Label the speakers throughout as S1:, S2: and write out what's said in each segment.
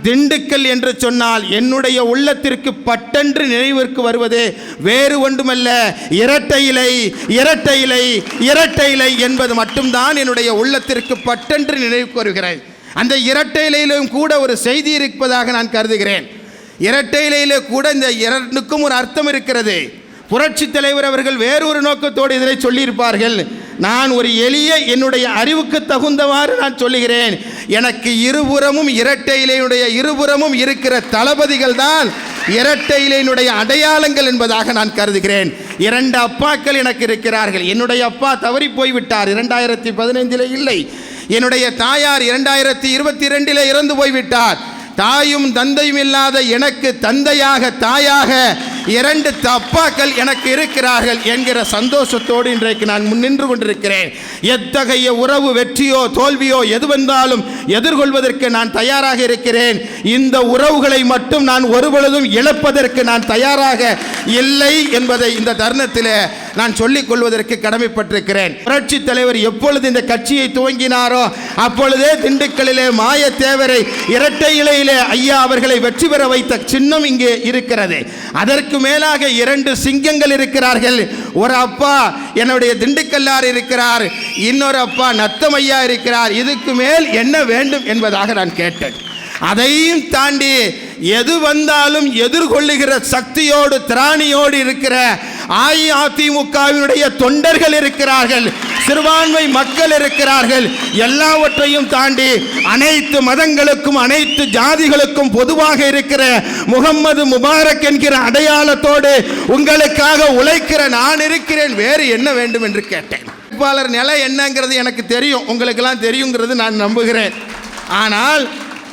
S1: திண்டுக்கல் என்று சொன்னால் என்னுடைய உள்ளத்திற்கு பட்டென்று நினைவிற்கு வருவது வேறு ஒன்றுமல்ல, இரட்டை இலை இரட்டை இலை இரட்டை இலை என்பது மட்டும்தான் என்னுடைய உள்ளத்திற்கு பட்டென்று நினைவுக்கு வருகிறது. அந்த இரட்டை இலையிலும் கூட ஒரு செய்தி இருப்பதாக நான் கருதுகிறேன். இரட்டை இலையிலே கூட இந்த இரண்டுக்கும் ஒரு அர்த்தம் இருக்கிறது. புரட்சி தலைவர் அவர்கள் வேறொரு நோக்கத்தோடு இதனை சொல்லியிருப்பார்கள். நான் ஒரு எளிய என்னுடைய அறிவுக்கு தகுந்தவாறு நான் சொல்லுகிறேன். எனக்கு இருபுறமும் இரட்டை இலையினுடைய இருபுறமும் இருக்கிற தளபதிகள் தான் இரட்டை இலையினுடைய அடையாளங்கள் என்பதாக நான் கருதுகிறேன். 2 அப்பாக்கள் எனக்கு இருக்கிறார்கள். என்னுடைய அப்பா தவறி போய்விட்டார், 2015 இல்லை. என்னுடைய தாயார் 2022 இறந்து போய்விட்டார். தாயும் தந்தையும் இல்லாத எனக்கு தந்தையாக தாயாக 2 அப்பாக்கள் எனக்கு இருக்கிறார்கள் என்கிற சந்தோஷத்தோடு இன்றைக்கு நான் முன்னின்று கொண்டிருக்கிறேன். எத்தகைய உறவு வெற்றியோ தோல்வியோ எது வந்தாலும் எதிர்கொள்வதற்கு நான் தயாராக இருக்கிறேன். இந்த உறவுகளை மட்டும் நான் ஒருபொழுதும் இழப்பதற்கு நான் தயாராக இல்லை என்பதை இந்த தருணத்தில் நான் சொல்லிக் கொள்வதற்கு கடமைப்பட்டிருக்கிறேன். புரட்சி தலைவர் எப்பொழுது இந்த கட்சியை துவங்கினாரோ அப்பொழுதே திண்டுக்கல்லிலே மாயத்தேவரை இரட்டை இலையிலே ஐயா அவர்களை வெற்றி பெற வைத்த சின்னம் இங்கே இருக்கிறது. அதற்கு மேலாக 2 சிங்கங்கள் இருக்கிறார்கள். ஒரு அப்பா என்னுடைய திண்டுக்கல்லார் இருக்கிறார், இன்னொரு அப்பா நத்தமையா இருக்கிறார். இதுக்கு மேல் என்ன வேண்டும் என்பதாக நான் கேட்டேன். அதையும் தாண்டி எது வந்தாலும் எதிர்கொள்ளுகிற சக்தியோடு திராணியோடு இருக்கிற அஇஅதிமுகவினுடைய தொண்டர்கள் இருக்கிறார்கள், சிறுபான்மை மக்கள் இருக்கிறார்கள். எல்லாவற்றையும் தாண்டி அனைத்து மதங்களுக்கும் அனைத்து ஜாதிகளுக்கும் பொதுவாக இருக்கிற முகம்மது முபாரக் என்கிற அடையாளத்தோடு உங்களுக்காக உழைக்கிற நான் இருக்கிறேன். வேறு என்ன வேண்டும் என்று கேட்டேன். வேட்பாளர் நிலை என்னங்கிறது எனக்கு தெரியும், உங்களுக்கெல்லாம் தெரியுங்கிறது நான் நம்புகிறேன். ஆனால்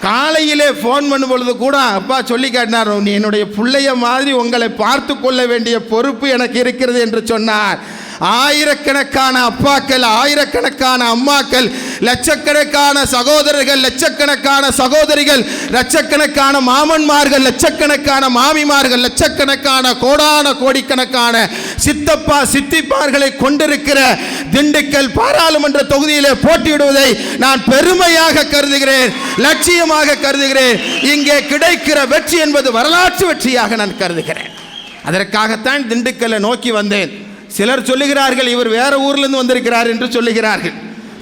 S1: காலையிலே ஃபோன் பண்ணும் பொழுது கூட அப்பா சொல்லி காட்டினார், நீ என்னுடைய பிள்ளைய மாதிரி உங்களை பார்த்து கொள்ள வேண்டிய பொறுப்பு எனக்கு இருக்கிறது என்று சொன்னார். ஆயிரக்கணக்கான அப்பாக்கள், ஆயிரக்கணக்கான அம்மாக்கள், லட்சக்கணக்கான சகோதரர்கள், லட்சக்கணக்கான சகோதரிகள், லட்சக்கணக்கான மாமன்மார்கள், லட்சக்கணக்கான மாமிமார்கள், லட்சக்கணக்கான கோடான கோடிக்கணக்கான சித்தப்பா சித்திப்பார்களை கொண்டிருக்கிற திண்டுக்கல் பாராளுமன்ற தொகுதியிலே போட்டியிடுவதை நான் பெருமையாக கருதுகிறேன், லட்சியமாக கருதுகிறேன். இங்கே கிடைக்கிற வெற்றி என்பது வரலாற்று வெற்றியாக நான் கருதுகிறேன். அதற்காகத்தான் திண்டுக்கல்லை நோக்கி வந்தேன். சிலர் சொல்லுகிறார்கள் இவர் வேற ஊர்லேருந்து வந்திருக்கிறார் என்று சொல்லுகிறார்கள்,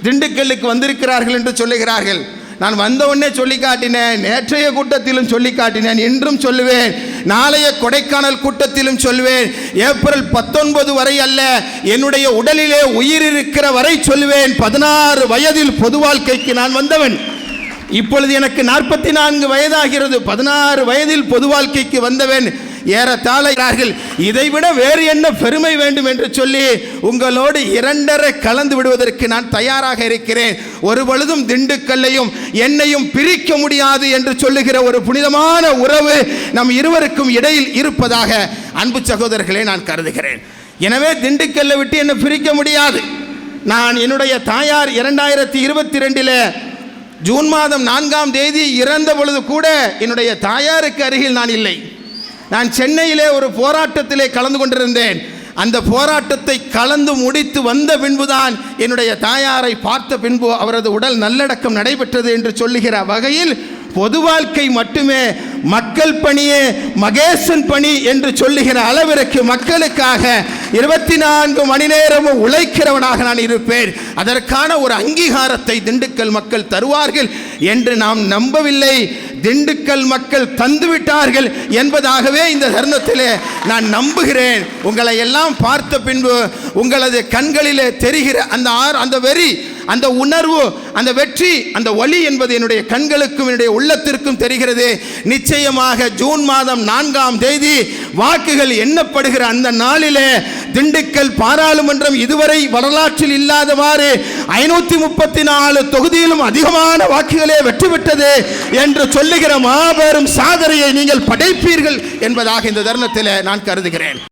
S1: திண்டுக்கல்லுக்கு வந்திருக்கிறார்கள் என்று சொல்லுகிறார்கள். நான் வந்த உடனே சொல்லி காட்டினேன், நேற்றைய கூட்டத்திலும் சொல்லி காட்டினேன், இன்றும் சொல்லுவேன், நாளைய கொடைக்கானல் கூட்டத்திலும் சொல்லுவேன். ஏப்ரல் 19 வரை அல்ல, என்னுடைய உடலிலே உயிர் இருக்கிற வரை சொல்லுவேன். 16 வயதில் பொது வாழ்க்கைக்கு நான் வந்தவன். இப்பொழுது எனக்கு 44 வயதாகிறது. 16 வயதில் பொது வாழ்க்கைக்கு வந்தவன். ஏறத்தாழ இதைவிட வேறு என்ன பெருமை வேண்டும் என்று சொல்லி உங்களோடு 2.5 கலந்து விடுவதற்கு நான் தயாராக இருக்கிறேன். ஒரு பொழுதும் திண்டுக்கல்லையும் என்னையும் பிரிக்க முடியாது என்று சொல்லுகிற ஒரு புனிதமான உறவு நம் இருவருக்கும் இடையில் இருப்பதாக அன்பு சகோதரர்களே நான் கருதுகிறேன். எனவே திண்டுக்கல்லை விட்டு என்னை பிரிக்க முடியாது. நான் என்னுடைய தாயார் 2022 ஜூன் மாதம் 4ஆம் தேதி இறந்த பொழுது கூட என்னுடைய தாயாருக்கு அருகில் நான் இல்லை. நான் சென்னையிலே ஒரு போராட்டத்திலே கலந்து கொண்டிருந்தேன். அந்த போராட்டத்தை கலந்து முடித்து வந்த பின்புதான் என்னுடைய தாயாரை பார்த்த பின்பு அவரது உடல் நல்லடக்கம் நடைபெற்றது என்று சொல்லுகிற வகையில் பொது வாழ்க்கை மட்டுமே மக்கள் பணியே மகேசன் பணி என்று சொல்லுகிற அளவிற்கு மக்களுக்காக 24 மணி நேரமும் உழைக்கிறவனாக நான் இருப்பேன். அதற்கான ஒரு அங்கீகாரத்தை திண்டுக்கல் மக்கள் தருவார்கள் என்று நாம் நம்பவில்லை. திண்டுக்கல் மக்கள் தந்துவிட்டார்கள் என்பதாகவே இந்த தருணத்திலே நான் நம்புகிறேன். உங்களை எல்லாம் பார்த்த பின்பு உங்களது கண்களிலே தெரிகிற அந்த வெறி, அந்த உணர்வு, அந்த வெற்றி, அந்த ஒளி என்பது என்னுடைய கண்களுக்கும் என்னுடைய உள்ளத்திற்கும் தெரிகிறது. நிச்சயமாக ஜூன் மாதம் 4ஆம் தேதி வாக்குகள் எண்ணப்படுகிற அந்த நாளிலே திண்டுக்கல் பாராளுமன்றம் இதுவரை வரலாற்றில் இல்லாதவாறு 534 தொகுதியிலும் அதிகமான வாக்குகளே வெற்றி பெற்றது என்று சொல்லுகிற மாபெரும் சாதனையை நீங்கள் படைப்பீர்கள் என்பதாக இந்த தருணத்தில் நான் கருதுகிறேன்.